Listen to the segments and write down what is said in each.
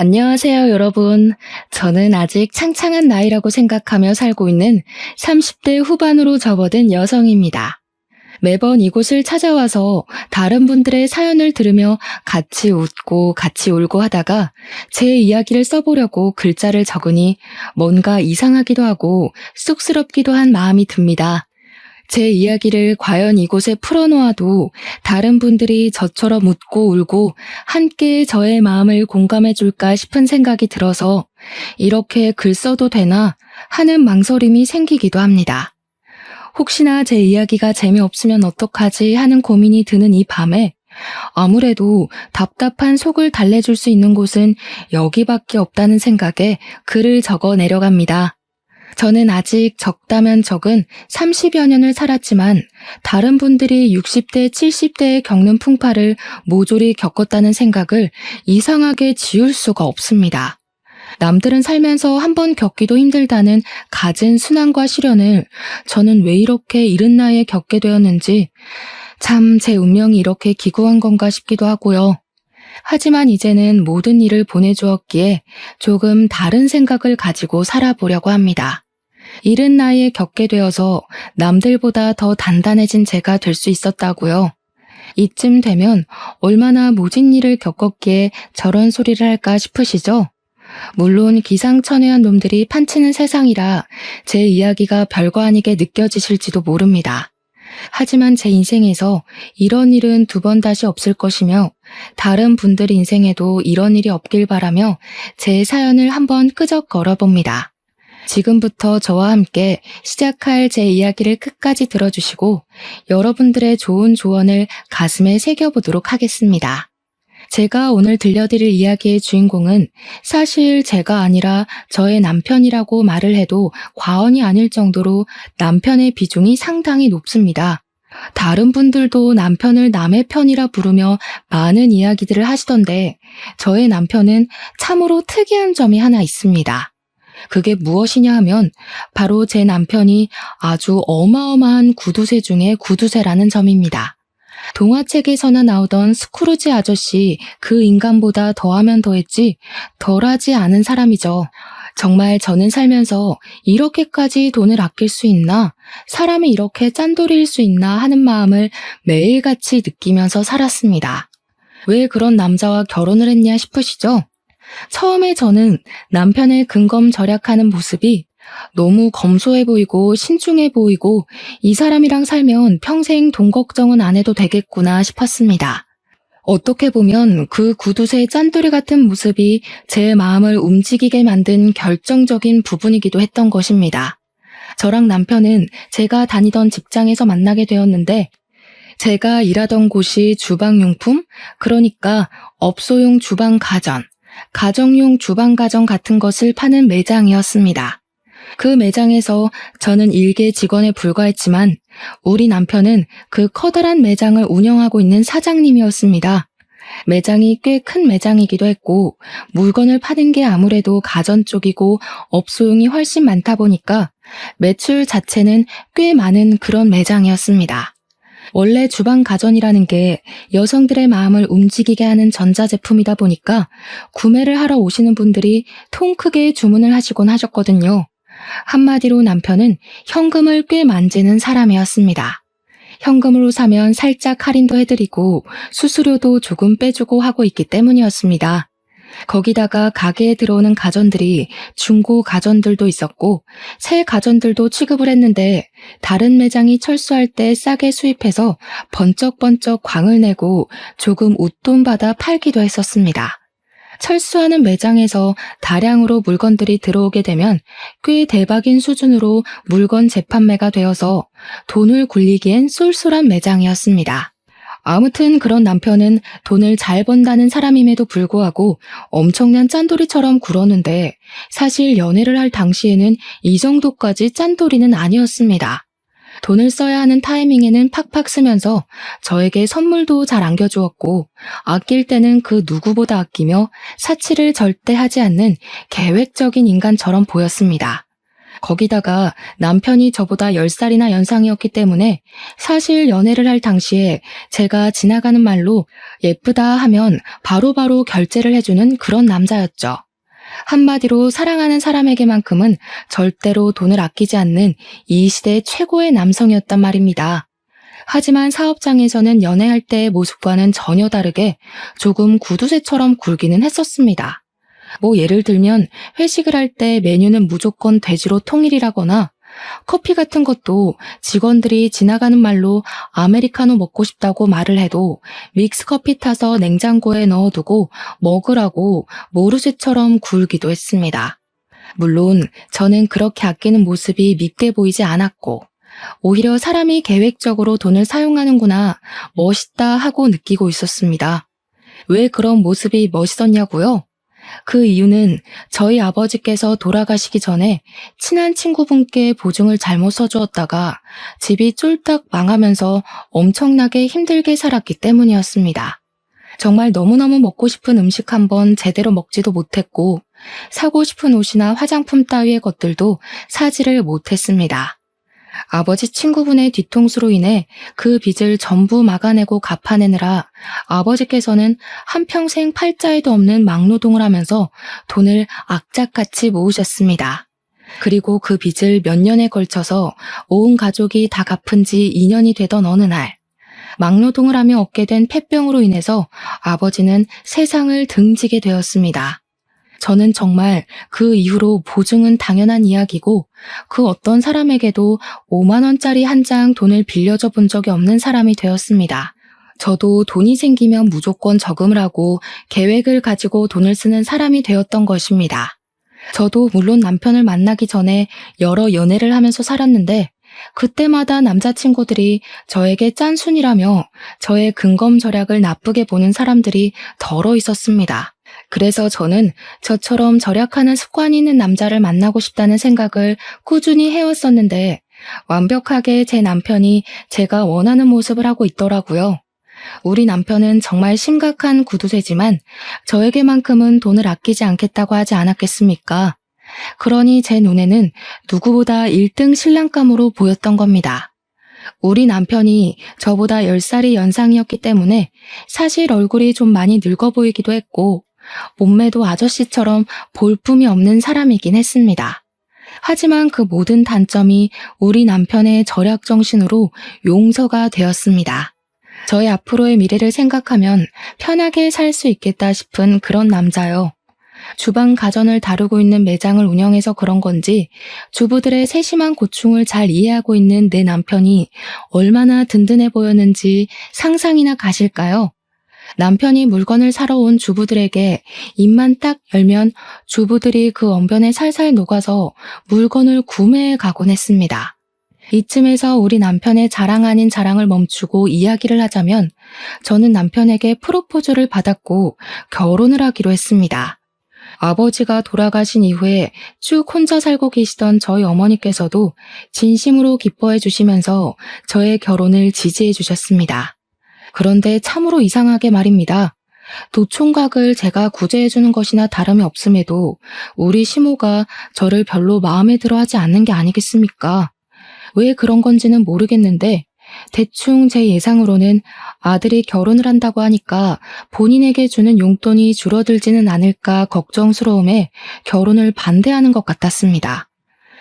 안녕하세요, 여러분. 저는 아직 창창한 나이라고 생각하며 살고 있는 30대 후반으로 접어든 여성입니다. 매번 이곳을 찾아와서 다른 분들의 사연을 들으며 같이 웃고 같이 울고 하다가 제 이야기를 써보려고 글자를 적으니 뭔가 이상하기도 하고 쑥스럽기도 한 마음이 듭니다. 제 이야기를 과연 이곳에 풀어놓아도 다른 분들이 저처럼 웃고 울고 함께 저의 마음을 공감해 줄까 싶은 생각이 들어서 이렇게 글 써도 되나 하는 망설임이 생기기도 합니다. 혹시나 제 이야기가 재미없으면 어떡하지 하는 고민이 드는 이 밤에 아무래도 답답한 속을 달래줄 수 있는 곳은 여기밖에 없다는 생각에 글을 적어 내려갑니다. 저는 아직 적다면 적은 30여 년을 살았지만 다른 분들이 60대, 70대에 겪는 풍파를 모조리 겪었다는 생각을 이상하게 지울 수가 없습니다. 남들은 살면서 한 번 겪기도 힘들다는 갖은 순환과 시련을 저는 왜 이렇게 이른 나이에 겪게 되었는지 참 제 운명이 이렇게 기구한 건가 싶기도 하고요. 하지만 이제는 모든 일을 보내주었기에 조금 다른 생각을 가지고 살아보려고 합니다. 이른 나이에 겪게 되어서 남들보다 더 단단해진 제가 될 수 있었다고요. 이쯤 되면 얼마나 모진 일을 겪었기에 저런 소리를 할까 싶으시죠? 물론 기상천외한 놈들이 판치는 세상이라 제 이야기가 별거 아니게 느껴지실지도 모릅니다. 하지만 제 인생에서 이런 일은 두 번 다시 없을 것이며 다른 분들 인생에도 이런 일이 없길 바라며 제 사연을 한번 끄적 걸어봅니다. 지금부터 저와 함께 시작할 제 이야기를 끝까지 들어주시고 여러분들의 좋은 조언을 가슴에 새겨보도록 하겠습니다. 제가 오늘 들려드릴 이야기의 주인공은 사실 제가 아니라 저의 남편이라고 말을 해도 과언이 아닐 정도로 남편의 비중이 상당히 높습니다. 다른 분들도 남편을 남의 편이라 부르며 많은 이야기들을 하시던데 저의 남편은 참으로 특이한 점이 하나 있습니다. 그게 무엇이냐 하면 바로 제 남편이 아주 어마어마한 구두쇠 중에 구두쇠라는 점입니다. 동화책에서나 나오던 스크루지 아저씨 그 인간보다 더하면 더했지 덜하지 않은 사람이죠. 정말 저는 살면서 이렇게까지 돈을 아낄 수 있나? 사람이 이렇게 짠돌이일 수 있나 하는 마음을 매일같이 느끼면서 살았습니다. 왜 그런 남자와 결혼을 했냐 싶으시죠? 처음에 저는 남편의 근검절약하는 모습이 너무 검소해 보이고 신중해 보이고 이 사람이랑 살면 평생 돈 걱정은 안 해도 되겠구나 싶었습니다. 어떻게 보면 그 구두쇠 짠돌이 같은 모습이 제 마음을 움직이게 만든 결정적인 부분이기도 했던 것입니다. 저랑 남편은 제가 다니던 직장에서 만나게 되었는데 제가 일하던 곳이 주방용품, 그러니까 업소용 주방 가전, 가정용 주방 가전 같은 것을 파는 매장이었습니다. 그 매장에서 저는 일개 직원에 불과했지만 우리 남편은 그 커다란 매장을 운영하고 있는 사장님이었습니다. 매장이 꽤 큰 매장이기도 했고 물건을 파는 게 아무래도 가전 쪽이고 업소용이 훨씬 많다 보니까 매출 자체는 꽤 많은 그런 매장이었습니다. 원래 주방 가전이라는 게 여성들의 마음을 움직이게 하는 전자제품이다 보니까 구매를 하러 오시는 분들이 통 크게 주문을 하시곤 하셨거든요. 한마디로 남편은 현금을 꽤 만지는 사람이었습니다. 현금으로 사면 살짝 할인도 해드리고 수수료도 조금 빼주고 하고 있기 때문이었습니다. 거기다가 가게에 들어오는 가전들이 중고 가전들도 있었고 새 가전들도 취급을 했는데 다른 매장이 철수할 때 싸게 수입해서 번쩍번쩍 광을 내고 조금 웃돈 받아 팔기도 했었습니다. 철수하는 매장에서 다량으로 물건들이 들어오게 되면 꽤 대박인 수준으로 물건 재판매가 되어서 돈을 굴리기엔 쏠쏠한 매장이었습니다. 아무튼 그런 남편은 돈을 잘 번다는 사람임에도 불구하고 엄청난 짠돌이처럼 굴었는데 사실 연애를 할 당시에는 이 정도까지 짠돌이는 아니었습니다. 돈을 써야 하는 타이밍에는 팍팍 쓰면서 저에게 선물도 잘 안겨주었고 아낄 때는 그 누구보다 아끼며 사치를 절대 하지 않는 계획적인 인간처럼 보였습니다. 거기다가 남편이 저보다 10살이나 연상이었기 때문에 사실 연애를 할 당시에 제가 지나가는 말로 예쁘다 하면 바로바로 결제를 해주는 그런 남자였죠. 한마디로 사랑하는 사람에게만큼은 절대로 돈을 아끼지 않는 이 시대 최고의 남성이었단 말입니다. 하지만 사업장에서는 연애할 때의 모습과는 전혀 다르게 조금 구두쇠처럼 굴기는 했었습니다. 예를 들면 회식을 할 때 메뉴는 무조건 돼지로 통일이라거나 커피 같은 것도 직원들이 지나가는 말로 아메리카노 먹고 싶다고 말을 해도 믹스커피 타서 냉장고에 넣어두고 먹으라고 모르쇠처럼 굴기도 했습니다. 물론 저는 그렇게 아끼는 모습이 밉게 보이지 않았고 오히려 사람이 계획적으로 돈을 사용하는구나 멋있다 하고 느끼고 있었습니다. 왜 그런 모습이 멋있었냐고요? 그 이유는 저희 아버지께서 돌아가시기 전에 친한 친구분께 보증을 잘못 써주었다가 집이 쫄딱 망하면서 엄청나게 힘들게 살았기 때문이었습니다. 정말 너무너무 먹고 싶은 음식 한번 제대로 먹지도 못했고 사고 싶은 옷이나 화장품 따위의 것들도 사지를 못했습니다. 아버지 친구분의 뒤통수로 인해 그 빚을 전부 막아내고 갚아내느라 아버지께서는 한평생 팔자에도 없는 막노동을 하면서 돈을 악착같이 모으셨습니다. 그리고 그 빚을 몇 년에 걸쳐서 온 가족이 다 갚은 지 2년이 되던 어느 날 막노동을 하며 얻게 된 폐병으로 인해서 아버지는 세상을 등지게 되었습니다. 저는 정말 그 이후로 보증은 당연한 이야기고 그 어떤 사람에게도 5만 원짜리 한 장 돈을 빌려줘 본 적이 없는 사람이 되었습니다. 저도 돈이 생기면 무조건 저금을 하고 계획을 가지고 돈을 쓰는 사람이 되었던 것입니다. 저도 물론 남편을 만나기 전에 여러 연애를 하면서 살았는데 그때마다 남자친구들이 저에게 짠순이라며 저의 근검절약을 나쁘게 보는 사람들이 덜어 있었습니다. 그래서 저는 저처럼 절약하는 습관이 있는 남자를 만나고 싶다는 생각을 꾸준히 해왔었는데 완벽하게 제 남편이 제가 원하는 모습을 하고 있더라고요. 우리 남편은 정말 심각한 구두쇠지만 저에게만큼은 돈을 아끼지 않겠다고 하지 않았겠습니까? 그러니 제 눈에는 누구보다 1등 신랑감으로 보였던 겁니다. 우리 남편이 저보다 10살이 연상이었기 때문에 사실 얼굴이 좀 많이 늙어 보이기도 했고 몸매도 아저씨처럼 볼품이 없는 사람이긴 했습니다. 하지만 그 모든 단점이 우리 남편의 절약 정신으로 용서가 되었습니다. 저의 앞으로의 미래를 생각하면 편하게 살 수 있겠다 싶은 그런 남자요. 주방 가전을 다루고 있는 매장을 운영해서 그런 건지 주부들의 세심한 고충을 잘 이해하고 있는 내 남편이 얼마나 든든해 보였는지 상상이나 가실까요? 남편이 물건을 사러 온 주부들에게 입만 딱 열면 주부들이 그 언변에 살살 녹아서 물건을 구매해 가곤 했습니다. 이쯤에서 우리 남편의 자랑 아닌 자랑을 멈추고 이야기를 하자면 저는 남편에게 프로포즈를 받았고 결혼을 하기로 했습니다. 아버지가 돌아가신 이후에 쭉 혼자 살고 계시던 저희 어머니께서도 진심으로 기뻐해 주시면서 저의 결혼을 지지해 주셨습니다. 그런데 참으로 이상하게 말입니다. 도총각을 제가 구제해 주는 것이나 다름이 없음에도 우리 시모가 저를 별로 마음에 들어 하지 않는 게 아니겠습니까? 왜 그런 건지는 모르겠는데 대충 제 예상으로는 아들이 결혼을 한다고 하니까 본인에게 주는 용돈이 줄어들지는 않을까 걱정스러움에 결혼을 반대하는 것 같았습니다.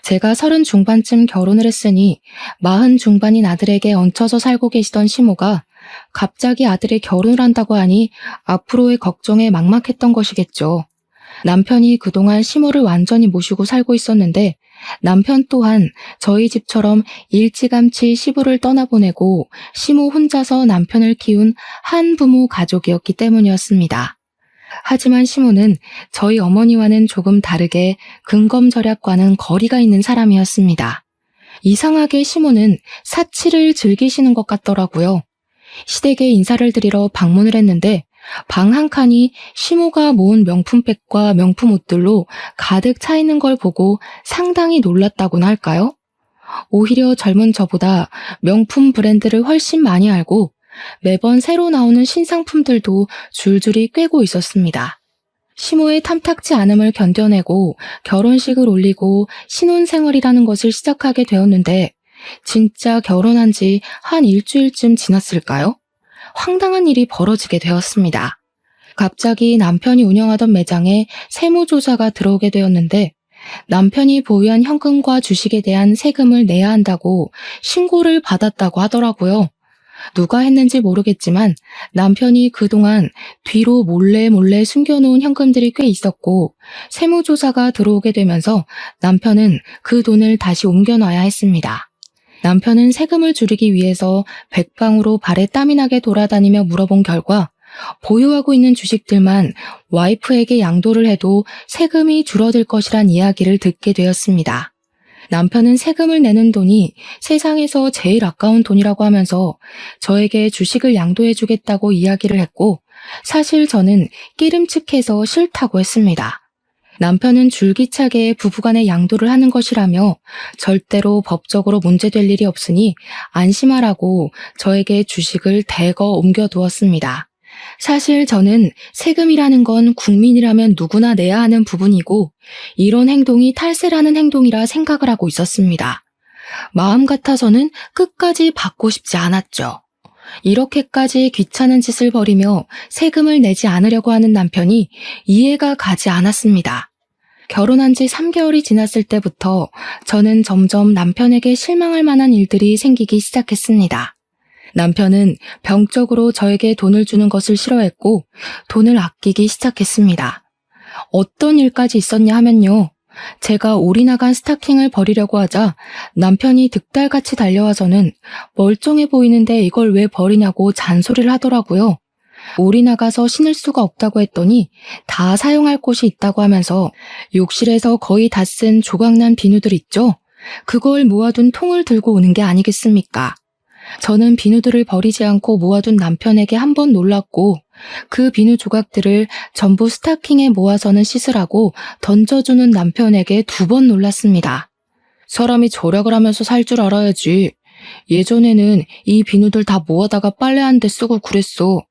제가 30 중반쯤 결혼을 했으니 40 중반인 아들에게 얹혀서 살고 계시던 시모가 갑자기 아들이 결혼을 한다고 하니 앞으로의 걱정에 막막했던 것이겠죠. 남편이 그동안 시모를 완전히 모시고 살고 있었는데 남편 또한 저희 집처럼 일찌감치 시부를 떠나보내고 시모 혼자서 남편을 키운 한부모 가족이었기 때문이었습니다. 하지만 시모는 저희 어머니와는 조금 다르게 근검절약과는 거리가 있는 사람이었습니다. 이상하게 시모는 사치를 즐기시는 것 같더라고요. 시댁에 인사를 드리러 방문을 했는데 방 한 칸이 시모가 모은 명품백과 명품 옷들로 가득 차 있는 걸 보고 상당히 놀랐다고나 할까요? 오히려 젊은 저보다 명품 브랜드를 훨씬 많이 알고 매번 새로 나오는 신상품들도 줄줄이 꿰고 있었습니다. 시모의 탐탁지 않음을 견뎌내고 결혼식을 올리고 신혼생활이라는 것을 시작하게 되었는데 진짜 결혼한 지 한 일주일쯤 지났을까요? 황당한 일이 벌어지게 되었습니다. 갑자기 남편이 운영하던 매장에 세무조사가 들어오게 되었는데 남편이 보유한 현금과 주식에 대한 세금을 내야 한다고 신고를 받았다고 하더라고요. 누가 했는지 모르겠지만 남편이 그동안 뒤로 몰래 숨겨놓은 현금들이 꽤 있었고 세무조사가 들어오게 되면서 남편은 그 돈을 다시 옮겨놔야 했습니다. 남편은 세금을 줄이기 위해서 백방으로 발에 땀이 나게 돌아다니며 물어본 결과 보유하고 있는 주식들만 와이프에게 양도를 해도 세금이 줄어들 것이란 이야기를 듣게 되었습니다. 남편은 세금을 내는 돈이 세상에서 제일 아까운 돈이라고 하면서 저에게 주식을 양도해주겠다고 이야기를 했고 사실 저는 끼름칙해서 싫다고 했습니다. 남편은 줄기차게 부부간에 양도를 하는 것이라며 절대로 법적으로 문제될 일이 없으니 안심하라고 저에게 주식을 대거 옮겨두었습니다. 사실 저는 세금이라는 건 국민이라면 누구나 내야 하는 부분이고 이런 행동이 탈세라는 행동이라 생각을 하고 있었습니다. 마음 같아서는 끝까지 받고 싶지 않았죠. 이렇게까지 귀찮은 짓을 벌이며 세금을 내지 않으려고 하는 남편이 이해가 가지 않았습니다. 결혼한 지 3개월이 지났을 때부터 저는 점점 남편에게 실망할 만한 일들이 생기기 시작했습니다. 남편은 병적으로 저에게 돈을 주는 것을 싫어했고 돈을 아끼기 시작했습니다. 어떤 일까지 있었냐 하면요. 제가 올이 나간 스타킹을 버리려고 하자 남편이 득달같이 달려와서는 멀쩡해 보이는데 이걸 왜 버리냐고 잔소리를 하더라고요. 올이 나가서 신을 수가 없다고 했더니 다 사용할 곳이 있다고 하면서 욕실에서 거의 다 쓴 조각난 비누들 있죠? 그걸 모아둔 통을 들고 오는 게 아니겠습니까? 저는 비누들을 버리지 않고 모아둔 남편에게 한 번 놀랐고 그 비누 조각들을 전부 스타킹에 모아서는 씻으라고 던져주는 남편에게 2번 놀랐습니다. 사람이 절약을 하면서 살 줄 알아야지. 예전에는 이 비누들 다 모아다가 빨래하는 데 쓰고 그랬어.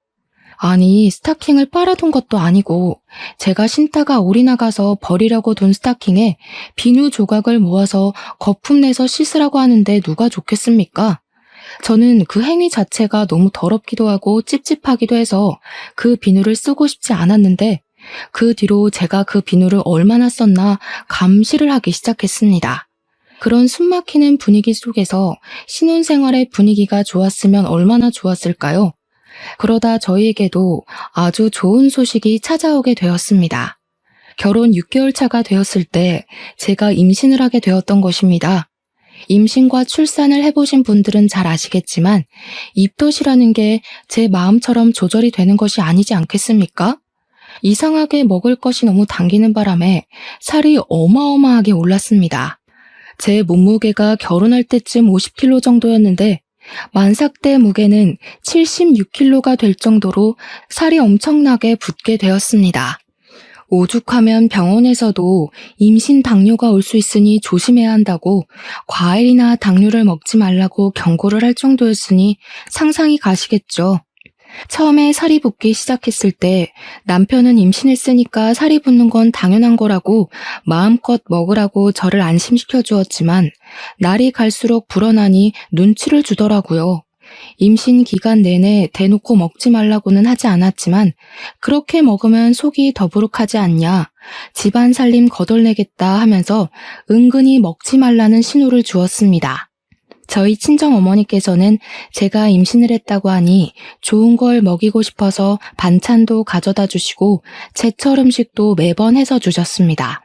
아니, 스타킹을 빨아둔 것도 아니고 제가 신다가 올이 나가서 버리려고 둔 스타킹에 비누 조각을 모아서 거품 내서 씻으라고 하는데 누가 좋겠습니까? 저는 그 행위 자체가 너무 더럽기도 하고 찝찝하기도 해서 그 비누를 쓰고 싶지 않았는데 그 뒤로 제가 그 비누를 얼마나 썼나 감시를 하기 시작했습니다. 그런 숨막히는 분위기 속에서 신혼생활의 분위기가 좋았으면 얼마나 좋았을까요? 그러다 저희에게도 아주 좋은 소식이 찾아오게 되었습니다. 결혼 6개월 차가 되었을 때 제가 임신을 하게 되었던 것입니다. 임신과 출산을 해보신 분들은 잘 아시겠지만 입덧이라는 게 제 마음처럼 조절이 되는 것이 아니지 않겠습니까? 이상하게 먹을 것이 너무 당기는 바람에 살이 어마어마하게 올랐습니다. 제 몸무게가 결혼할 때쯤 50kg 정도였는데 만삭 때 무게는 76kg가 될 정도로 살이 엄청나게 붙게 되었습니다. 오죽하면 병원에서도 임신 당뇨가 올 수 있으니 조심해야 한다고 과일이나 당류를 먹지 말라고 경고를 할 정도였으니 상상이 가시겠죠. 처음에 살이 붙기 시작했을 때 남편은 임신했으니까 살이 붙는 건 당연한 거라고 마음껏 먹으라고 저를 안심시켜 주었지만 날이 갈수록 불어나니 눈치를 주더라고요. 임신 기간 내내 대놓고 먹지 말라고는 하지 않았지만 그렇게 먹으면 속이 더부룩하지 않냐, 집안 살림 거덜내겠다 하면서 은근히 먹지 말라는 신호를 주었습니다. 저희 친정어머니께서는 제가 임신을 했다고 하니 좋은 걸 먹이고 싶어서 반찬도 가져다 주시고 제철 음식도 매번 해서 주셨습니다.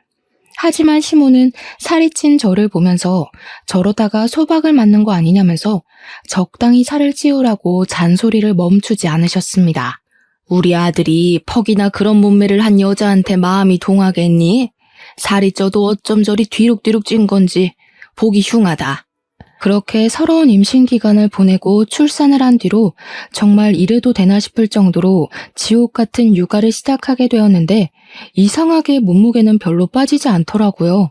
하지만 시모는 살이 찐 저를 보면서 저러다가 소박을 맞는 거 아니냐면서 적당히 살을 찌우라고 잔소리를 멈추지 않으셨습니다. 우리 아들이 퍽이나 그런 몸매를 한 여자한테 마음이 동하겠니? 살이 쪄도 어쩜 저리 뒤룩뒤룩 찐 건지 보기 흉하다. 그렇게 서러운 임신 기간을 보내고 출산을 한 뒤로 정말 이래도 되나 싶을 정도로 지옥 같은 육아를 시작하게 되었는데 이상하게 몸무게는 별로 빠지지 않더라고요.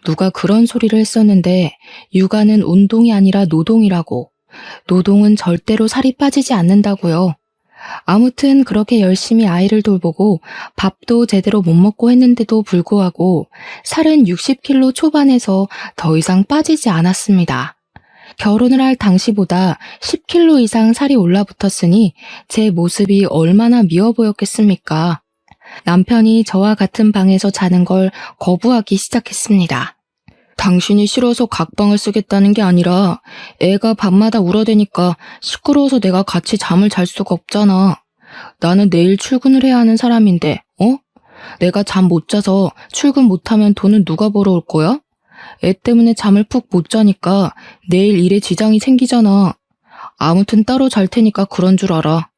누가 그런 소리를 했었는데 육아는 운동이 아니라 노동이라고, 노동은 절대로 살이 빠지지 않는다고요. 아무튼 그렇게 열심히 아이를 돌보고 밥도 제대로 못 먹고 했는데도 불구하고 살은 60kg 초반에서 더 이상 빠지지 않았습니다. 결혼을 할 당시보다 10kg 이상 살이 올라붙었으니 제 모습이 얼마나 미워 보였겠습니까? 남편이 저와 같은 방에서 자는 걸 거부하기 시작했습니다. 당신이 싫어서 각방을 쓰겠다는 게 아니라 애가 밤마다 울어대니까 시끄러워서 내가 같이 잠을 잘 수가 없잖아. 나는 내일 출근을 해야 하는 사람인데, 내가 잠 못 자서 출근 못하면 돈은 누가 벌어올 거야? 애 때문에 잠을 푹 못 자니까 내일 일에 지장이 생기잖아. 아무튼 따로 잘 테니까 그런 줄 알아.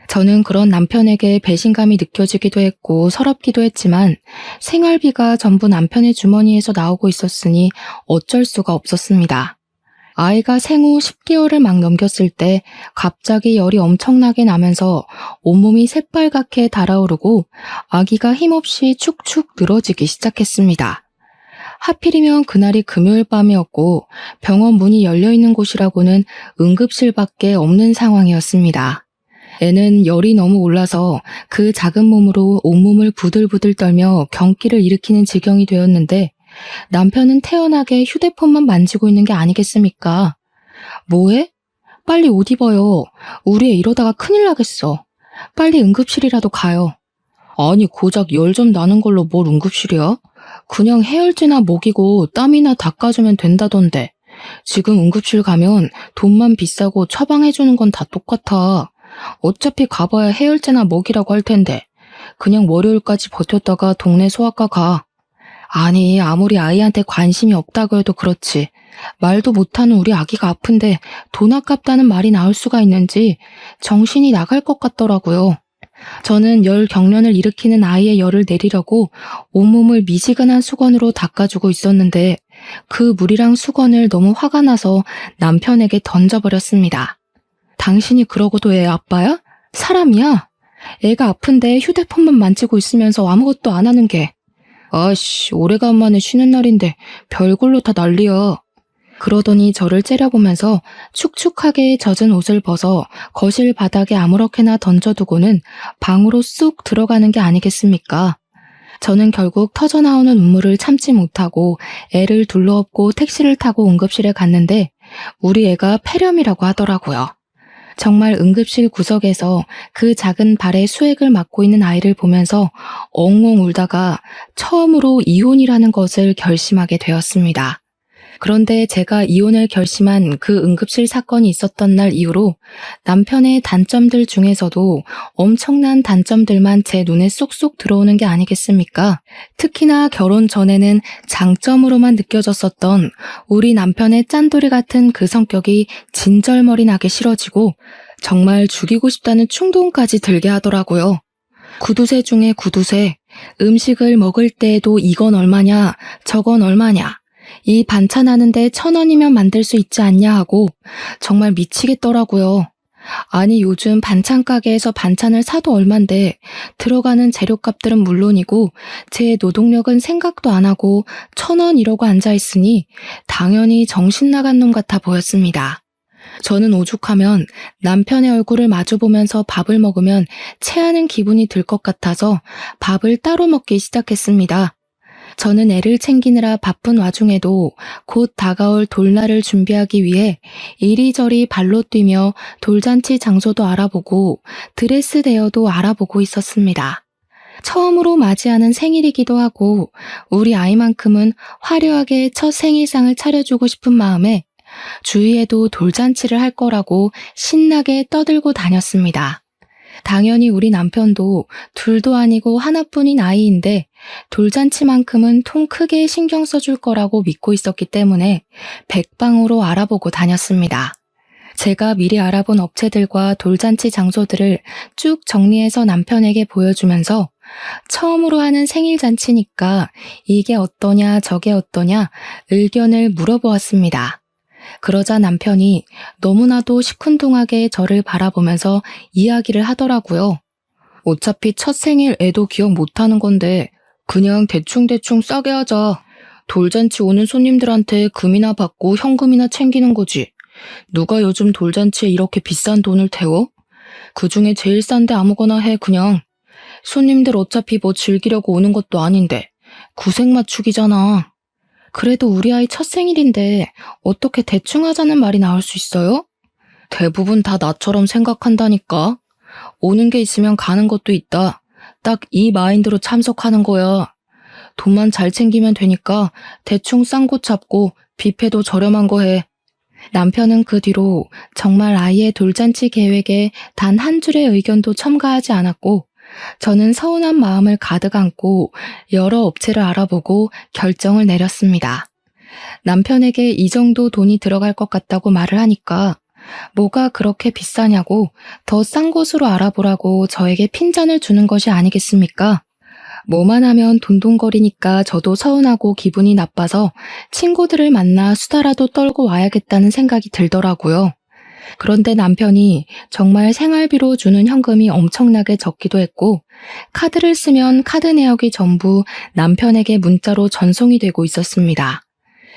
저는 그런 남편에게 배신감이 느껴지기도 했고 서럽기도 했지만 생활비가 전부 남편의 주머니에서 나오고 있었으니 어쩔 수가 없었습니다. 아이가 생후 10개월을 막 넘겼을 때 갑자기 열이 엄청나게 나면서 온몸이 새빨갛게 달아오르고 아기가 힘없이 축축 늘어지기 시작했습니다. 하필이면 그날이 금요일 밤이었고 병원 문이 열려있는 곳이라고는 응급실밖에 없는 상황이었습니다. 애는 열이 너무 올라서 그 작은 몸으로 온몸을 부들부들 떨며 경기를 일으키는 지경이 되었는데 남편은 태연하게 휴대폰만 만지고 있는 게 아니겠습니까? 뭐해? 빨리 옷 입어요. 우리 애 이러다가 큰일 나겠어. 빨리 응급실이라도 가요. 아니 고작 열 좀 나는 걸로 뭘 응급실이야? 그냥 해열제나 먹이고 땀이나 닦아주면 된다던데. 지금 응급실 가면 돈만 비싸고 처방해주는 건 다 똑같아. 어차피 가봐야 해열제나 먹이라고 할 텐데 그냥 월요일까지 버텼다가 동네 소아과 가. 아니 아무리 아이한테 관심이 없다고 해도 그렇지 말도 못하는 우리 아기가 아픈데 돈 아깝다는 말이 나올 수가 있는지 정신이 나갈 것 같더라고요. 저는 열 경련을 일으키는 아이의 열을 내리려고 온몸을 미지근한 수건으로 닦아주고 있었는데 그 물이랑 수건을 너무 화가 나서 남편에게 던져버렸습니다. 당신이 그러고도 애 아빠야? 사람이야? 애가 아픈데 휴대폰만 만지고 있으면서 아무것도 안 하는 게. 아씨, 오래간만에 쉬는 날인데 별걸로 다 난리야. 그러더니 저를 째려보면서 축축하게 젖은 옷을 벗어 거실 바닥에 아무렇게나 던져두고는 방으로 쑥 들어가는 게 아니겠습니까? 저는 결국 터져나오는 눈물을 참지 못하고 애를 둘러엎고 택시를 타고 응급실에 갔는데 우리 애가 폐렴이라고 하더라고요. 정말 응급실 구석에서 그 작은 발에 수액을 맞고 있는 아이를 보면서 엉엉 울다가 처음으로 이혼이라는 것을 결심하게 되었습니다. 그런데 제가 이혼을 결심한 그 응급실 사건이 있었던 날 이후로 남편의 단점들 중에서도 엄청난 단점들만 제 눈에 쏙쏙 들어오는 게 아니겠습니까? 특히나 결혼 전에는 장점으로만 느껴졌었던 우리 남편의 짠돌이 같은 그 성격이 진절머리 나게 싫어지고 정말 죽이고 싶다는 충동까지 들게 하더라고요. 구두쇠 중에 구두쇠, 음식을 먹을 때에도 이건 얼마냐, 저건 얼마냐, 이 반찬 하는데 1,000원이면 만들 수 있지 않냐 하고 정말 미치겠더라고요. 아니 요즘 반찬 가게에서 반찬을 사도 얼만데 들어가는 재료값들은 물론이고 제 노동력은 생각도 안 하고 1,000원 이러고 앉아있으니 당연히 정신 나간 놈 같아 보였습니다. 저는 오죽하면 남편의 얼굴을 마주보면서 밥을 먹으면 체하는 기분이 들 것 같아서 밥을 따로 먹기 시작했습니다. 저는 애를 챙기느라 바쁜 와중에도 곧 다가올 돌날을 준비하기 위해 이리저리 발로 뛰며 돌잔치 장소도 알아보고 드레스 대여도 알아보고 있었습니다. 처음으로 맞이하는 생일이기도 하고 우리 아이만큼은 화려하게 첫 생일상을 차려주고 싶은 마음에 주위에도 돌잔치를 할 거라고 신나게 떠들고 다녔습니다. 당연히 우리 남편도 둘도 아니고 하나뿐인 아이인데 돌잔치만큼은 통 크게 신경 써줄 거라고 믿고 있었기 때문에 백방으로 알아보고 다녔습니다. 제가 미리 알아본 업체들과 돌잔치 장소들을 쭉 정리해서 남편에게 보여주면서 처음으로 하는 생일잔치니까 이게 어떠냐 저게 어떠냐 의견을 물어보았습니다. 그러자 남편이 너무나도 시큰둥하게 저를 바라보면서 이야기를 하더라고요. 어차피 첫 생일 애도 기억 못하는 건데 그냥 대충대충 싸게 하자. 돌잔치 오는 손님들한테 금이나 받고 현금이나 챙기는 거지. 누가 요즘 돌잔치에 이렇게 비싼 돈을 태워? 그중에 제일 싼데 아무거나 해, 그냥. 손님들 어차피 뭐 즐기려고 오는 것도 아닌데 구색 맞추기잖아. 그래도 우리 아이 첫 생일인데 어떻게 대충 하자는 말이 나올 수 있어요? 대부분 다 나처럼 생각한다니까. 오는 게 있으면 가는 것도 있다. 딱 이 마인드로 참석하는 거야. 돈만 잘 챙기면 되니까 대충 싼 곳 잡고 뷔페도 저렴한 거 해. 남편은 그 뒤로 정말 아이의 돌잔치 계획에 단 한 줄의 의견도 첨가하지 않았고, 저는 서운한 마음을 가득 안고 여러 업체를 알아보고 결정을 내렸습니다. 남편에게 이 정도 돈이 들어갈 것 같다고 말을 하니까 뭐가 그렇게 비싸냐고 더 싼 곳으로 알아보라고 저에게 핀잔을 주는 것이 아니겠습니까? 뭐만 하면 돈돈거리니까 저도 서운하고 기분이 나빠서 친구들을 만나 수다라도 떨고 와야겠다는 생각이 들더라고요. 그런데 남편이 정말 생활비로 주는 현금이 엄청나게 적기도 했고, 카드를 쓰면 카드 내역이 전부 남편에게 문자로 전송이 되고 있었습니다.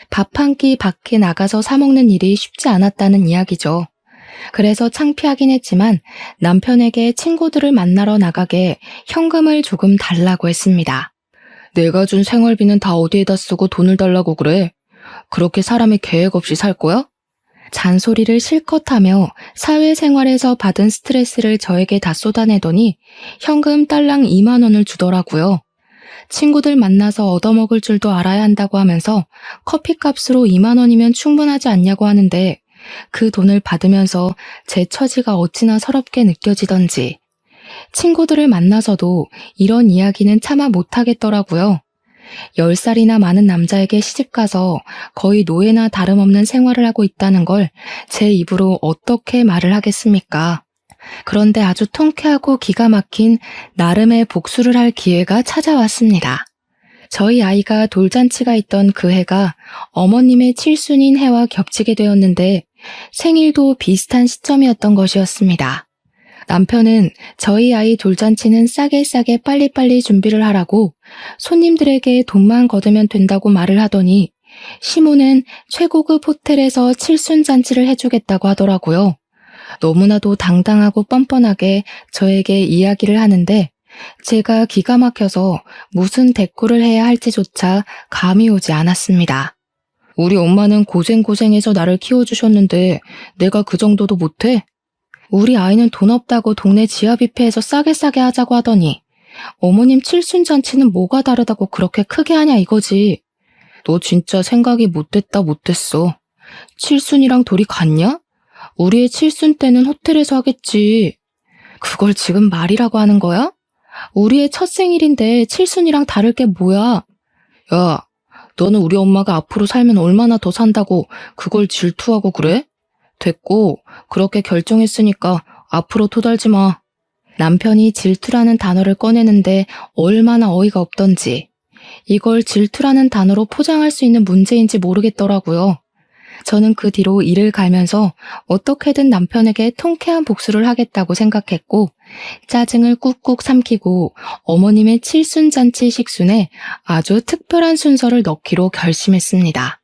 밥 한 끼 밖에 나가서 사 먹는 일이 쉽지 않았다는 이야기죠. 그래서 창피하긴 했지만 남편에게 친구들을 만나러 나가게 현금을 조금 달라고 했습니다. 내가 준 생활비는 다 어디에다 쓰고 돈을 달라고 그래? 그렇게 사람이 계획 없이 살 거야? 잔소리를 실컷 하며 사회생활에서 받은 스트레스를 저에게 다 쏟아내더니 현금 딸랑 2만 원을 주더라고요. 친구들 만나서 얻어먹을 줄도 알아야 한다고 하면서 커피값으로 2만 원이면 충분하지 않냐고 하는데 그 돈을 받으면서 제 처지가 어찌나 서럽게 느껴지던지 친구들을 만나서도 이런 이야기는 차마 못하겠더라고요. 10살이나 많은 남자에게 시집가서 거의 노예나 다름없는 생활을 하고 있다는 걸 제 입으로 어떻게 말을 하겠습니까? 그런데 아주 통쾌하고 기가 막힌 나름의 복수를 할 기회가 찾아왔습니다. 저희 아이가 돌잔치가 있던 그 해가 어머님의 칠순인 해와 겹치게 되었는데 생일도 비슷한 시점이었던 것이었습니다. 남편은 저희 아이 돌잔치는 싸게 빨리빨리 준비를 하라고 손님들에게 돈만 걷으면 된다고 말을 하더니 시모는 최고급 호텔에서 칠순잔치를 해주겠다고 하더라고요. 너무나도 당당하고 뻔뻔하게 저에게 이야기를 하는데 제가 기가 막혀서 무슨 대꾸를 해야 할지조차 감이 오지 않았습니다. 우리 엄마는 고생고생해서 나를 키워주셨는데 내가 그 정도도 못해? 우리 아이는 돈 없다고 동네 지하 뷔페에서 싸게 하자고 하더니 어머님 칠순잔치는 뭐가 다르다고 그렇게 크게 하냐 이거지. 너 진짜 생각이 못됐어. 칠순이랑 돌이 같냐? 우리의 칠순 때는 호텔에서 하겠지. 그걸 지금 말이라고 하는 거야? 우리의 첫 생일인데 칠순이랑 다를 게 뭐야? 야, 너는 우리 엄마가 앞으로 살면 얼마나 더 산다고 그걸 질투하고 그래? 됐고, 그렇게 결정했으니까 앞으로 토달지 마. 남편이 질투라는 단어를 꺼내는데 얼마나 어이가 없던지, 이걸 질투라는 단어로 포장할 수 있는 문제인지 모르겠더라고요. 저는 그 뒤로 이를 갈면서 어떻게든 남편에게 통쾌한 복수를 하겠다고 생각했고 짜증을 꾹꾹 삼키고 어머님의 칠순잔치 식순에 아주 특별한 순서를 넣기로 결심했습니다.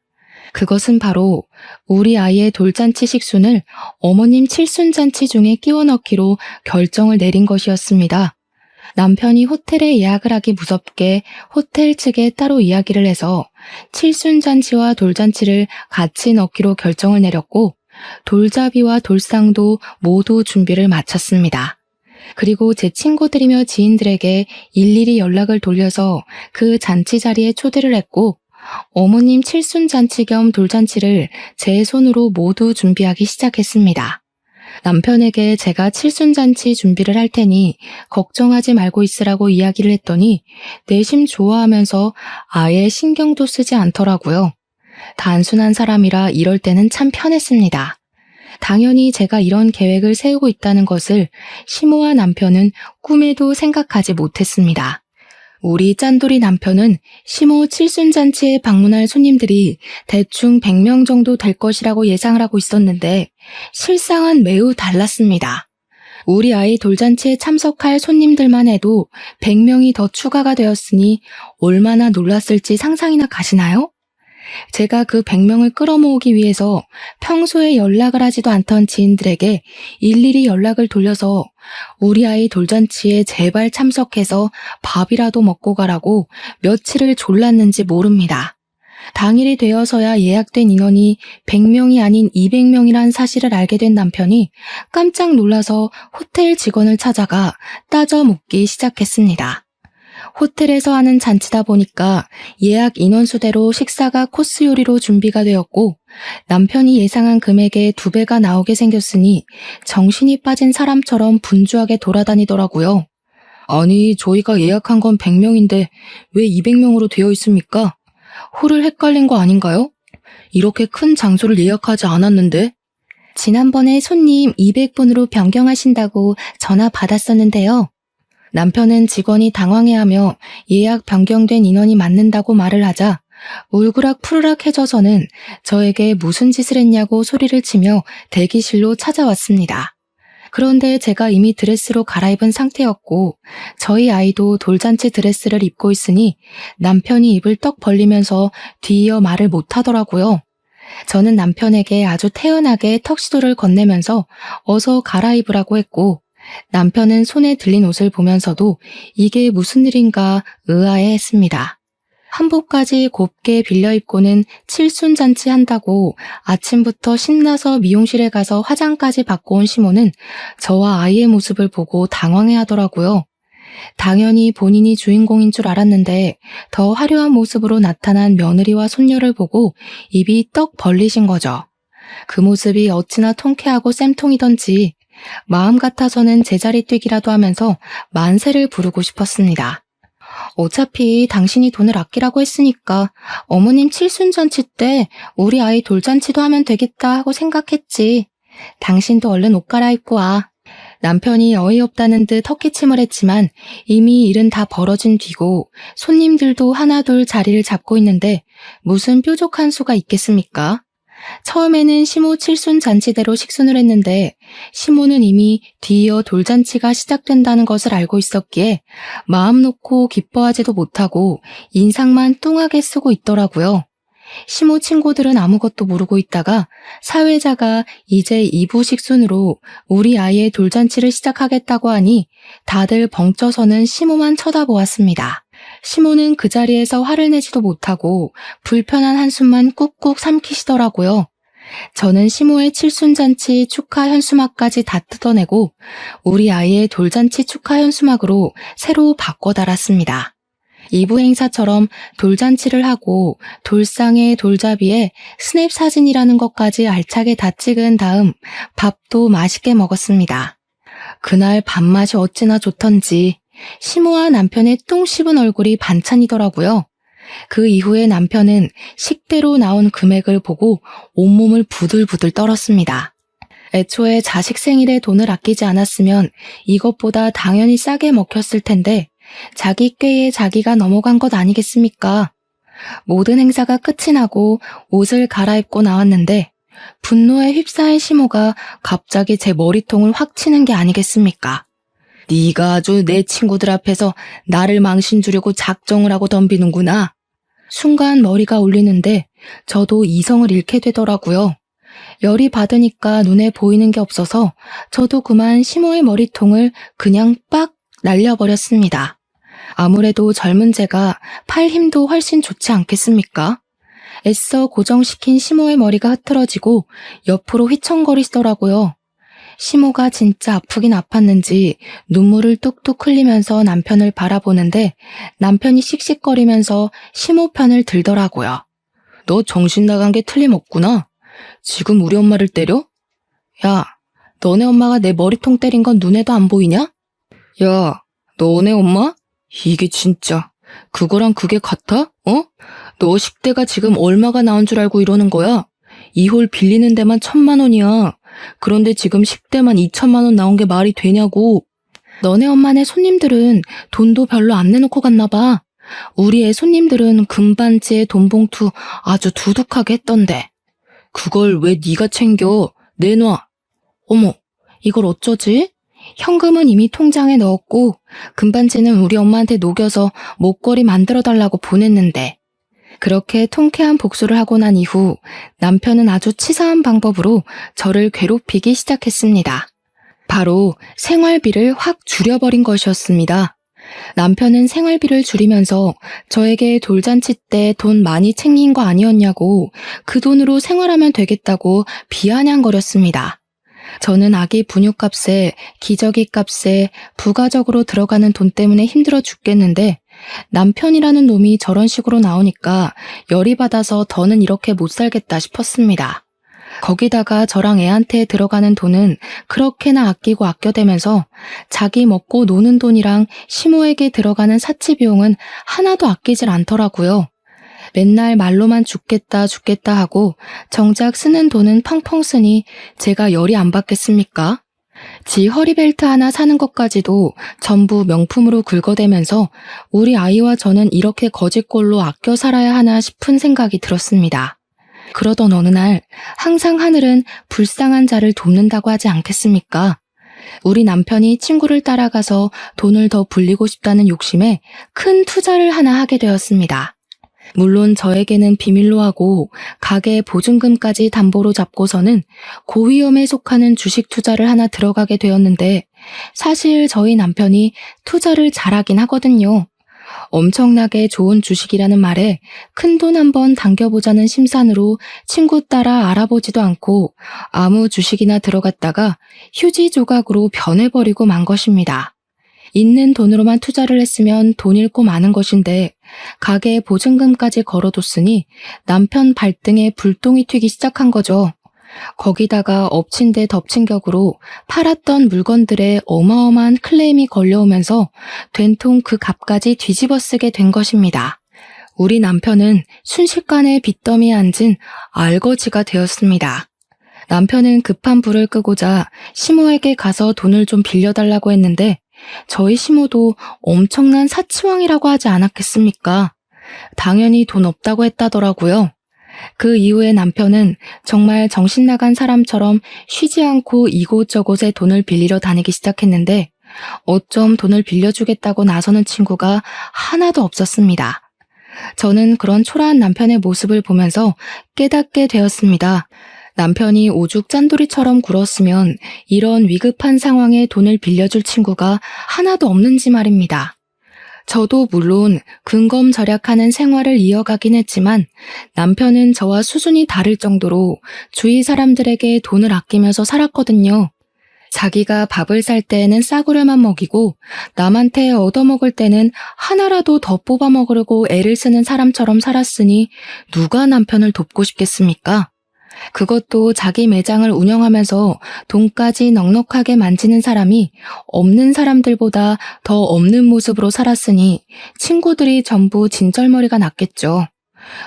그것은 바로 우리 아이의 돌잔치 식순을 어머님 칠순잔치 중에 끼워 넣기로 결정을 내린 것이었습니다. 남편이 호텔에 예약을 하기 무섭게 호텔 측에 따로 이야기를 해서 칠순잔치와 돌잔치를 같이 넣기로 결정을 내렸고 돌잡이와 돌상도 모두 준비를 마쳤습니다. 그리고 제 친구들이며 지인들에게 일일이 연락을 돌려서 그 잔치 자리에 초대를 했고 어머님 칠순잔치 겸 돌잔치를 제 손으로 모두 준비하기 시작했습니다. 남편에게 제가 칠순잔치 준비를 할 테니 걱정하지 말고 있으라고 이야기를 했더니 내심 좋아하면서 아예 신경도 쓰지 않더라고요. 단순한 사람이라 이럴 때는 참 편했습니다. 당연히 제가 이런 계획을 세우고 있다는 것을 시모와 남편은 꿈에도 생각하지 못했습니다. 우리 짠돌이 남편은 시모 칠순잔치에 방문할 손님들이 대충 100명 정도 될 것이라고 예상을 하고 있었는데 실상은 매우 달랐습니다. 우리 아이 돌잔치에 참석할 손님들만 해도 100명이 더 추가가 되었으니 얼마나 놀랐을지 상상이나 가시나요? 제가 그 100명을 끌어모으기 위해서 평소에 연락을 하지도 않던 지인들에게 일일이 연락을 돌려서 우리 아이 돌잔치에 제발 참석해서 밥이라도 먹고 가라고 며칠을 졸랐는지 모릅니다. 당일이 되어서야 예약된 인원이 100명이 아닌 200명이란 사실을 알게 된 남편이 깜짝 놀라서 호텔 직원을 찾아가 따져 묻기 시작했습니다. 호텔에서 하는 잔치다 보니까 예약 인원수대로 식사가 코스 요리로 준비가 되었고 남편이 예상한 금액의 2배가 나오게 생겼으니 정신이 빠진 사람처럼 분주하게 돌아다니더라고요. 아니, 저희가 예약한 건 100명인데 왜 200명으로 되어 있습니까? 홀을 헷갈린 거 아닌가요? 이렇게 큰 장소를 예약하지 않았는데? 지난번에 손님 200분으로 변경하신다고 전화 받았었는데요. 남편은 직원이 당황해하며 예약 변경된 인원이 맞는다고 말을 하자 울그락 푸르락해져서는 저에게 무슨 짓을 했냐고 소리를 치며 대기실로 찾아왔습니다. 그런데 제가 이미 드레스로 갈아입은 상태였고 저희 아이도 돌잔치 드레스를 입고 있으니 남편이 입을 떡 벌리면서 뒤이어 말을 못하더라고요. 저는 남편에게 아주 태연하게 턱시도를 건네면서 어서 갈아입으라고 했고 남편은 손에 들린 옷을 보면서도 이게 무슨 일인가 의아해했습니다. 한복까지 곱게 빌려 입고는 칠순잔치 한다고 아침부터 신나서 미용실에 가서 화장까지 받고 온 시모는 저와 아이의 모습을 보고 당황해하더라고요. 당연히 본인이 주인공인 줄 알았는데 더 화려한 모습으로 나타난 며느리와 손녀를 보고 입이 떡 벌리신 거죠. 그 모습이 어찌나 통쾌하고 쌤통이던지 마음 같아서는 제자리 뛰기라도 하면서 만세를 부르고 싶었습니다. 어차피 당신이 돈을 아끼라고 했으니까 어머님 칠순잔치 때 우리 아이 돌잔치도 하면 되겠다 하고 생각했지. 당신도 얼른 옷 갈아입고 와. 남편이 어이없다는 듯 헛기침을 했지만 이미 일은 다 벌어진 뒤고 손님들도 하나둘 자리를 잡고 있는데 무슨 뾰족한 수가 있겠습니까? 처음에는 시모 칠순 잔치대로 식순을 했는데 시모는 이미 뒤이어 돌잔치가 시작된다는 것을 알고 있었기에 마음 놓고 기뻐하지도 못하고 인상만 뚱하게 쓰고 있더라고요. 시모 친구들은 아무것도 모르고 있다가 사회자가 이제 2부 식순으로 우리 아이의 돌잔치를 시작하겠다고 하니 다들 벙쪄서는 시모만 쳐다보았습니다. 시모는 그 자리에서 화를 내지도 못하고 불편한 한숨만 꾹꾹 삼키시더라고요. 저는 시모의 칠순잔치 축하 현수막까지 다 뜯어내고 우리 아이의 돌잔치 축하 현수막으로 새로 바꿔 달았습니다. 2부 행사처럼 돌잔치를 하고 돌상에 돌잡이에 스냅 사진이라는 것까지 알차게 다 찍은 다음 밥도 맛있게 먹었습니다. 그날 밥맛이 어찌나 좋던지 시모와 남편의 똥 씹은 얼굴이 반찬이더라고요. 그 이후에 남편은 식대로 나온 금액을 보고 온몸을 부들부들 떨었습니다. 애초에 자식 생일에 돈을 아끼지 않았으면 이것보다 당연히 싸게 먹혔을 텐데 자기 꾀에 자기가 넘어간 것 아니겠습니까? 모든 행사가 끝이 나고 옷을 갈아입고 나왔는데 분노에 휩싸인 시모가 갑자기 제 머리통을 확 치는 게 아니겠습니까? 네가 아주 내 친구들 앞에서 나를 망신 주려고 작정을 하고 덤비는구나. 순간 머리가 울리는데 저도 이성을 잃게 되더라고요. 열이 받으니까 눈에 보이는 게 없어서 저도 그만 시모의 머리통을 그냥 빡 날려버렸습니다. 아무래도 젊은 제가 팔 힘도 훨씬 좋지 않겠습니까? 애써 고정시킨 시모의 머리가 흐트러지고 옆으로 휘청거리시더라고요. 시모가 진짜 아프긴 아팠는지 눈물을 뚝뚝 흘리면서 남편을 바라보는데 남편이 씩씩거리면서 시모 편을 들더라고요. 너 정신 나간 게 틀림없구나. 지금 우리 엄마를 때려? 야, 너네 엄마가 내 머리통 때린 건 눈에도 안 보이냐? 야, 너네 엄마? 이게 진짜 그거랑 그게 같아? 어? 너 식대가 지금 얼마가 나온 줄 알고 이러는 거야? 이 홀 빌리는 데만 1,000만 원이야. 그런데 지금 식대만 2천만 원 나온 게 말이 되냐고. 너네 엄마네 손님들은 돈도 별로 안 내놓고 갔나 봐. 우리 애 손님들은 금반지에 돈봉투 아주 두둑하게 했던데. 그걸 왜 네가 챙겨? 내놔. 어머, 이걸 어쩌지? 현금은 이미 통장에 넣었고 금반지는 우리 엄마한테 녹여서 목걸이 만들어달라고 보냈는데 그렇게 통쾌한 복수를 하고 난 이후 남편은 아주 치사한 방법으로 저를 괴롭히기 시작했습니다. 바로 생활비를 확 줄여버린 것이었습니다. 남편은 생활비를 줄이면서 저에게 돌잔치 때 돈 많이 챙긴 거 아니었냐고 그 돈으로 생활하면 되겠다고 비아냥거렸습니다. 저는 아기 분유값에 기저귀 값에 부가적으로 들어가는 돈 때문에 힘들어 죽겠는데 남편이라는 놈이 저런 식으로 나오니까 열이 받아서 더는 이렇게 못 살겠다 싶었습니다. 거기다가 저랑 애한테 들어가는 돈은 그렇게나 아끼고 아껴대면서 자기 먹고 노는 돈이랑 시모에게 들어가는 사치 비용은 하나도 아끼질 않더라고요. 맨날 말로만 죽겠다 죽겠다 하고 정작 쓰는 돈은 펑펑 쓰니 제가 열이 안 받겠습니까? 지 허리벨트 하나 사는 것까지도 전부 명품으로 긁어대면서 우리 아이와 저는 이렇게 거지꼴로 아껴 살아야 하나 싶은 생각이 들었습니다. 그러던 어느 날 항상 하늘은 불쌍한 자를 돕는다고 하지 않겠습니까? 우리 남편이 친구를 따라가서 돈을 더 불리고 싶다는 욕심에 큰 투자를 하나 하게 되었습니다. 물론 저에게는 비밀로 하고 가게 보증금까지 담보로 잡고서는 고위험에 속하는 주식 투자를 하나 들어가게 되었는데 사실 저희 남편이 투자를 잘하긴 하거든요. 엄청나게 좋은 주식이라는 말에 큰돈 한번 당겨보자는 심산으로 친구 따라 알아보지도 않고 아무 주식이나 들어갔다가 휴지 조각으로 변해버리고 만 것입니다. 있는 돈으로만 투자를 했으면 돈 잃고 마는 것인데 가게에 보증금까지 걸어뒀으니 남편 발등에 불똥이 튀기 시작한 거죠. 거기다가 엎친 데 덮친 격으로 팔았던 물건들에 어마어마한 클레임이 걸려오면서 된통 그 값까지 뒤집어 쓰게 된 것입니다. 우리 남편은 순식간에 빚더미에 앉은 알거지가 되었습니다. 남편은 급한 불을 끄고자 시모에게 가서 돈을 좀 빌려달라고 했는데 저희 시모도 엄청난 사치왕이라고 하지 않았겠습니까? 당연히 돈 없다고 했다더라고요. 그 이후에 남편은 정말 정신 나간 사람처럼 쉬지 않고 이곳저곳에 돈을 빌리러 다니기 시작했는데 어쩜 돈을 빌려주겠다고 나서는 친구가 하나도 없었습니다. 저는 그런 초라한 남편의 모습을 보면서 깨닫게 되었습니다. 남편이 오죽 짠돌이처럼 굴었으면 이런 위급한 상황에 돈을 빌려줄 친구가 하나도 없는지 말입니다. 저도 물론 근검절약하는 생활을 이어가긴 했지만 남편은 저와 수준이 다를 정도로 주위 사람들에게 돈을 아끼면서 살았거든요. 자기가 밥을 살 때에는 싸구려만 먹이고 남한테 얻어먹을 때는 하나라도 더 뽑아 먹으려고 애를 쓰는 사람처럼 살았으니 누가 남편을 돕고 싶겠습니까? 그것도 자기 매장을 운영하면서 돈까지 넉넉하게 만지는 사람이 없는 사람들보다 더 없는 모습으로 살았으니 친구들이 전부 진절머리가 났겠죠.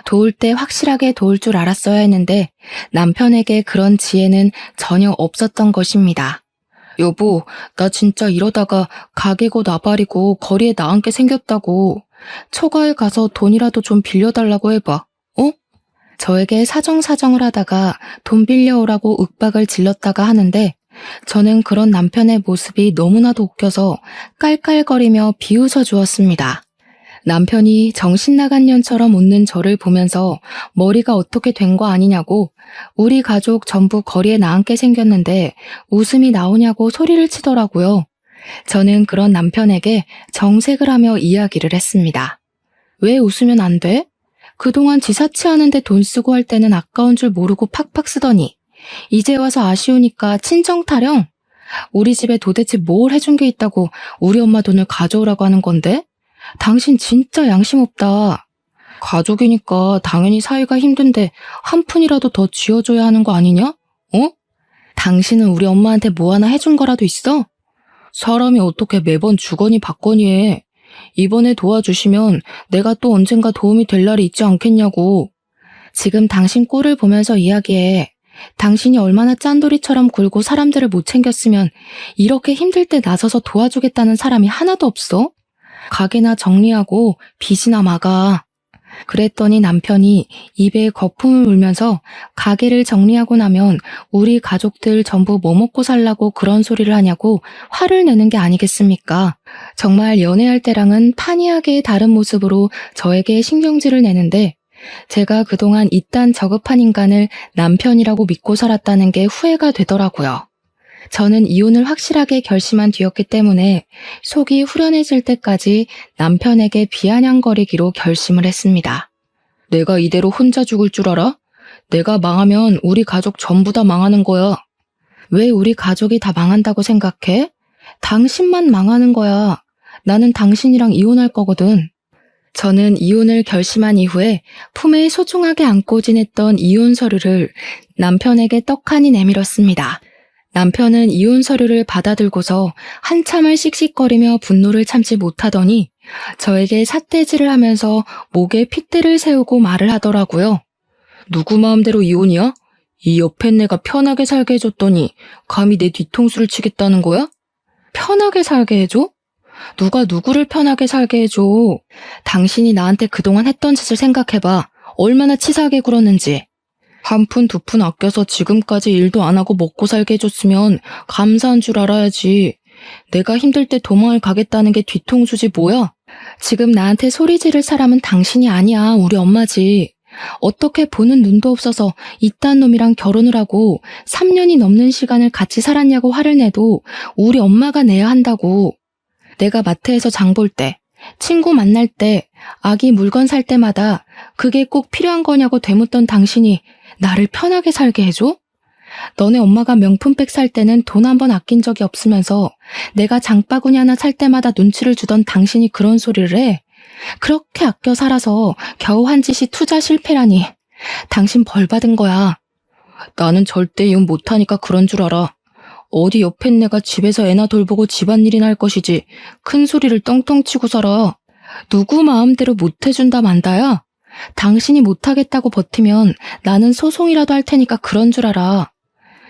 도울 때 확실하게 도울 줄 알았어야 했는데 남편에게 그런 지혜는 전혀 없었던 것입니다. 여보, 나 진짜 이러다가 가게 곧 나발이고 거리에 나앉게 생겼다고. 초가에 가서 돈이라도 좀 빌려달라고 해봐. 어? 저에게 사정사정을 하다가 돈 빌려오라고 윽박을 질렀다가 하는데 저는 그런 남편의 모습이 너무나도 웃겨서 깔깔거리며 비웃어 주었습니다. 남편이 정신나간 년처럼 웃는 저를 보면서 머리가 어떻게 된 거 아니냐고 우리 가족 전부 거리에 나앉게 생겼는데 웃음이 나오냐고 소리를 치더라고요. 저는 그런 남편에게 정색을 하며 이야기를 했습니다. 왜 웃으면 안 돼? 그동안 지사치하는데 돈 쓰고 할 때는 아까운 줄 모르고 팍팍 쓰더니 이제 와서 아쉬우니까 친정 타령? 우리 집에 도대체 뭘 해준 게 있다고 우리 엄마 돈을 가져오라고 하는 건데? 당신 진짜 양심 없다. 가족이니까 당연히 사이가 힘든데 한 푼이라도 더 쥐어줘야 하는 거 아니냐? 어? 당신은 우리 엄마한테 뭐 하나 해준 거라도 있어? 사람이 어떻게 매번 주거니 받거니 해. 이번에 도와주시면 내가 또 언젠가 도움이 될 날이 있지 않겠냐고. 지금 당신 꼴을 보면서 이야기해. 당신이 얼마나 짠돌이처럼 굴고 사람들을 못 챙겼으면 이렇게 힘들 때 나서서 도와주겠다는 사람이 하나도 없어? 가게나 정리하고 빚이나 막아. 그랬더니 남편이 입에 거품을 물면서 가게를 정리하고 나면 우리 가족들 전부 뭐 먹고 살라고 그런 소리를 하냐고 화를 내는 게 아니겠습니까? 정말 연애할 때랑은 판이하게 다른 모습으로 저에게 신경질을 내는데 제가 그동안 이딴 저급한 인간을 남편이라고 믿고 살았다는 게 후회가 되더라고요. 저는 이혼을 확실하게 결심한 뒤였기 때문에 속이 후련해질 때까지 남편에게 비아냥거리기로 결심을 했습니다. 내가 이대로 혼자 죽을 줄 알아? 내가 망하면 우리 가족 전부 다 망하는 거야. 왜 우리 가족이 다 망한다고 생각해? 당신만 망하는 거야. 나는 당신이랑 이혼할 거거든. 저는 이혼을 결심한 이후에 품에 소중하게 안고 지냈던 이혼 서류를 남편에게 떡하니 내밀었습니다. 남편은 이혼 서류를 받아들고서 한참을 씩씩거리며 분노를 참지 못하더니 저에게 삿대질을 하면서 목에 핏대를 세우고 말을 하더라고요. 누구 마음대로 이혼이야? 이 옆에 내가 편하게 살게 해줬더니 감히 내 뒤통수를 치겠다는 거야? 편하게 살게 해줘? 누가 누구를 편하게 살게 해줘? 당신이 나한테 그동안 했던 짓을 생각해봐. 얼마나 치사하게 굴었는지. 한 푼 두 푼 아껴서 지금까지 일도 안 하고 먹고 살게 해줬으면 감사한 줄 알아야지. 내가 힘들 때 도망을 가겠다는 게 뒤통수지 뭐야? 지금 나한테 소리 지를 사람은 당신이 아니야. 우리 엄마지. 어떻게 보는 눈도 없어서 이딴 놈이랑 결혼을 하고 3년이 넘는 시간을 같이 살았냐고 화를 내도 우리 엄마가 내야 한다고. 내가 마트에서 장 볼 때, 친구 만날 때, 아기 물건 살 때마다 그게 꼭 필요한 거냐고 되묻던 당신이 나를 편하게 살게 해줘? 너네 엄마가 명품백 살 때는 돈 한 번 아낀 적이 없으면서 내가 장바구니 하나 살 때마다 눈치를 주던 당신이 그런 소리를 해? 그렇게 아껴 살아서 겨우 한 짓이 투자 실패라니. 당신 벌 받은 거야. 나는 절대 이혼 못하니까 그런 줄 알아. 어디 옆에 내가 집에서 애나 돌보고 집안일이나 할 것이지 큰 소리를 떵떵 치고 살아. 누구 마음대로 못해준다 만다야? 당신이 못하겠다고 버티면 나는 소송이라도 할 테니까 그런 줄 알아.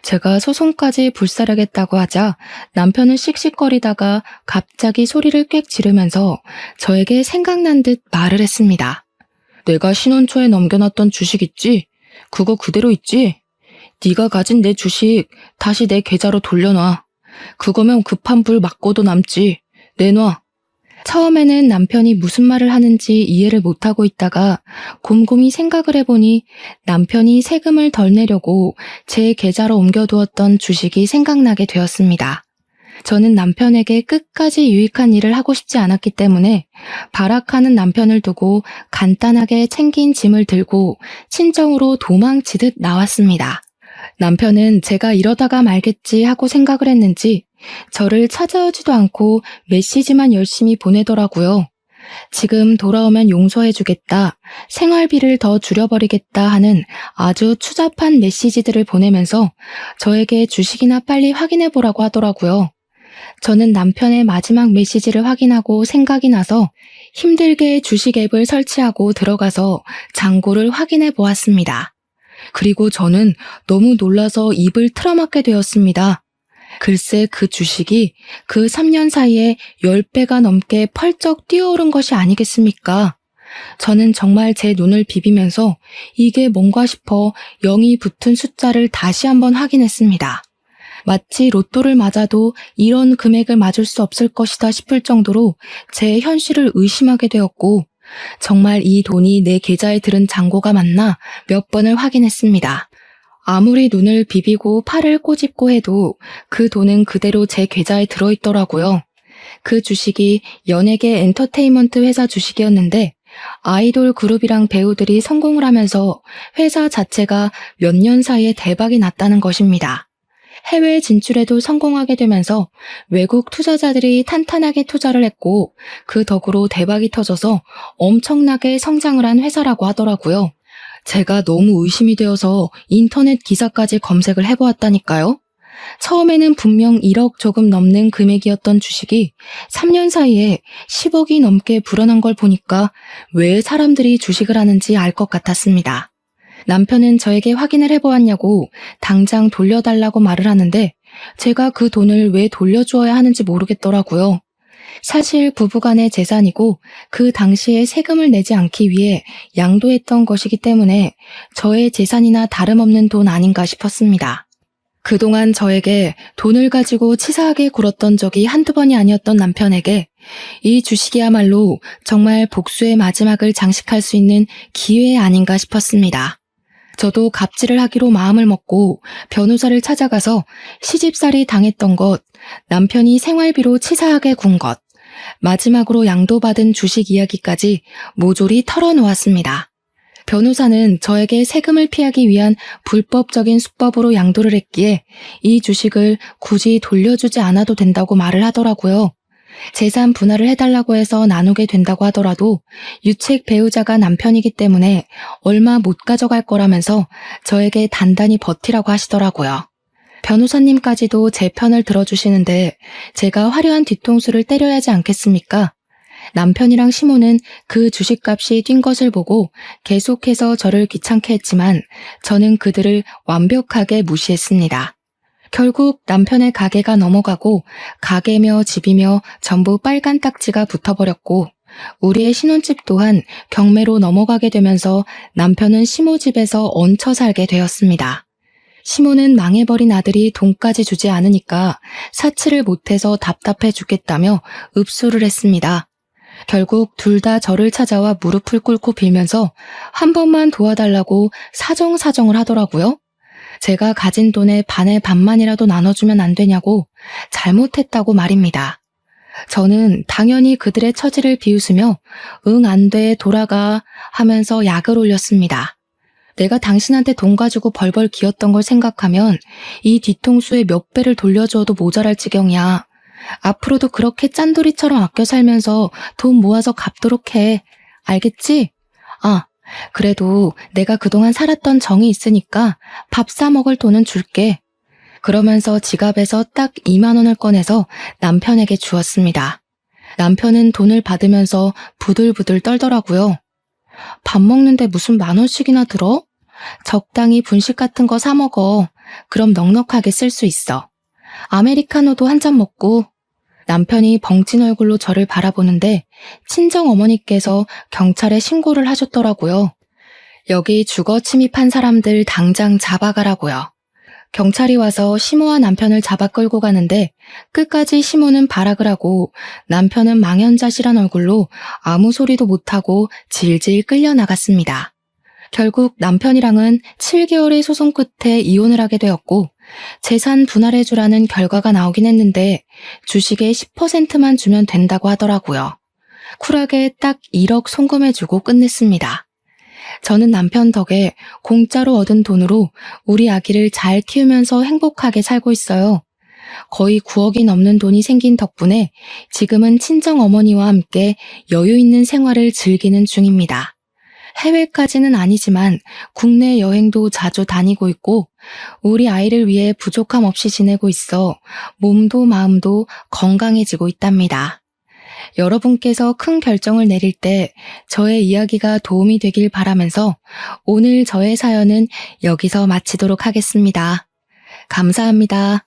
제가 소송까지 불사르겠다고 하자 남편은 씩씩거리다가 갑자기 소리를 꽥 지르면서 저에게 생각난 듯 말을 했습니다. 내가 신혼 초에 넘겨놨던 주식 있지? 그거 그대로 있지? 네가 가진 내 주식 다시 내 계좌로 돌려놔. 그거면 급한 불 맞고도 남지. 내놔. 처음에는 남편이 무슨 말을 하는지 이해를 못하고 있다가 곰곰이 생각을 해보니 남편이 세금을 덜 내려고 제 계좌로 옮겨두었던 주식이 생각나게 되었습니다. 저는 남편에게 끝까지 유익한 일을 하고 싶지 않았기 때문에 발악하는 남편을 두고 간단하게 챙긴 짐을 들고 친정으로 도망치듯 나왔습니다. 남편은 제가 이러다가 말겠지 하고 생각을 했는지 저를 찾아오지도 않고 메시지만 열심히 보내더라고요. 지금 돌아오면 용서해주겠다, 생활비를 더 줄여버리겠다 하는 아주 추잡한 메시지들을 보내면서 저에게 주식이나 빨리 확인해보라고 하더라고요. 저는 남편의 마지막 메시지를 확인하고 생각이 나서 힘들게 주식 앱을 설치하고 들어가서 잔고를 확인해 보았습니다. 그리고 저는 너무 놀라서 입을 틀어막게 되었습니다. 글쎄 그 주식이 그 3년 사이에 10배가 넘게 펄쩍 뛰어오른 것이 아니겠습니까? 저는 정말 제 눈을 비비면서 이게 뭔가 싶어 0이 붙은 숫자를 다시 한번 확인했습니다. 마치 로또를 맞아도 이런 금액을 맞을 수 없을 것이다 싶을 정도로 제 현실을 의심하게 되었고 정말 이 돈이 내 계좌에 들은 잔고가 맞나 몇 번을 확인했습니다. 아무리 눈을 비비고 팔을 꼬집고 해도 그 돈은 그대로 제 계좌에 들어있더라고요. 그 주식이 연예계 엔터테인먼트 회사 주식이었는데 아이돌 그룹이랑 배우들이 성공을 하면서 회사 자체가 몇 년 사이에 대박이 났다는 것입니다. 해외 진출에도 성공하게 되면서 외국 투자자들이 탄탄하게 투자를 했고 그 덕으로 대박이 터져서 엄청나게 성장을 한 회사라고 하더라고요. 제가 너무 의심이 되어서 인터넷 기사까지 검색을 해보았다니까요. 처음에는 분명 1억 조금 넘는 금액이었던 주식이 3년 사이에 10억이 넘게 불어난 걸 보니까 왜 사람들이 주식을 하는지 알 것 같았습니다. 남편은 저에게 확인을 해보았냐고 당장 돌려달라고 말을 하는데 제가 그 돈을 왜 돌려주어야 하는지 모르겠더라고요. 사실 부부간의 재산이고 그 당시에 세금을 내지 않기 위해 양도했던 것이기 때문에 저의 재산이나 다름없는 돈 아닌가 싶었습니다. 그동안 저에게 돈을 가지고 치사하게 굴었던 적이 한두 번이 아니었던 남편에게 이 주식이야말로 정말 복수의 마지막을 장식할 수 있는 기회 아닌가 싶었습니다. 저도 갑질을 하기로 마음을 먹고 변호사를 찾아가서 시집살이 당했던 것, 남편이 생활비로 치사하게 군 것, 마지막으로 양도받은 주식 이야기까지 모조리 털어놓았습니다. 변호사는 저에게 세금을 피하기 위한 불법적인 수법으로 양도를 했기에 이 주식을 굳이 돌려주지 않아도 된다고 말을 하더라고요. 재산 분할을 해달라고 해서 나누게 된다고 하더라도 유책 배우자가 남편이기 때문에 얼마 못 가져갈 거라면서 저에게 단단히 버티라고 하시더라고요. 변호사님까지도 제 편을 들어주시는데 제가 화려한 뒤통수를 때려야 하지 않겠습니까? 남편이랑 시모는 그 주식값이 뛴 것을 보고 계속해서 저를 귀찮게 했지만 저는 그들을 완벽하게 무시했습니다. 결국 남편의 가게가 넘어가고 가게며 집이며 전부 빨간 딱지가 붙어버렸고 우리의 신혼집 또한 경매로 넘어가게 되면서 남편은 시모 집에서 얹혀 살게 되었습니다. 시모는 망해버린 아들이 돈까지 주지 않으니까 사치를 못해서 답답해 죽겠다며 읍소를 했습니다. 결국 둘 다 저를 찾아와 무릎을 꿇고 빌면서 한 번만 도와달라고 사정사정을 하더라고요. 제가 가진 돈의 반의 반만이라도 나눠주면 안 되냐고 잘못했다고 말입니다. 저는 당연히 그들의 처지를 비웃으며 응 안 돼 돌아가 하면서 약을 올렸습니다. 내가 당신한테 돈 가지고 벌벌 기었던 걸 생각하면 이 뒤통수에 몇 배를 돌려줘도 모자랄 지경이야. 앞으로도 그렇게 짠돌이처럼 아껴 살면서 돈 모아서 갚도록 해. 알겠지? 아, 그래도 내가 그동안 살았던 정이 있으니까 밥 사 먹을 돈은 줄게. 그러면서 지갑에서 딱 2만 원을 꺼내서 남편에게 주었습니다. 남편은 돈을 받으면서 부들부들 떨더라고요. 밥 먹는데 무슨 10,000원씩이나 들어? 적당히 분식 같은 거 사 먹어. 그럼 넉넉하게 쓸 수 있어. 아메리카노도 한 잔 먹고. 남편이 벙찐 얼굴로 저를 바라보는데 친정 어머니께서 경찰에 신고를 하셨더라고요. 여기 주거 침입한 사람들 당장 잡아가라고요. 경찰이 와서 시모와 남편을 잡아 끌고 가는데 끝까지 시모는 발악을 하고 남편은 망연자실한 얼굴로 아무 소리도 못하고 질질 끌려나갔습니다. 결국 남편이랑은 7개월의 소송 끝에 이혼을 하게 되었고 재산 분할해주라는 결과가 나오긴 했는데 주식의 10%만 주면 된다고 하더라고요. 쿨하게 딱 1억 송금해주고 끝냈습니다. 저는 남편 덕에 공짜로 얻은 돈으로 우리 아기를 잘 키우면서 행복하게 살고 있어요. 거의 9억이 넘는 돈이 생긴 덕분에 지금은 친정 어머니와 함께 여유 있는 생활을 즐기는 중입니다. 해외까지는 아니지만 국내 여행도 자주 다니고 있고 우리 아이를 위해 부족함 없이 지내고 있어 몸도 마음도 건강해지고 있답니다. 여러분께서 큰 결정을 내릴 때 저의 이야기가 도움이 되길 바라면서 오늘 저의 사연은 여기서 마치도록 하겠습니다. 감사합니다.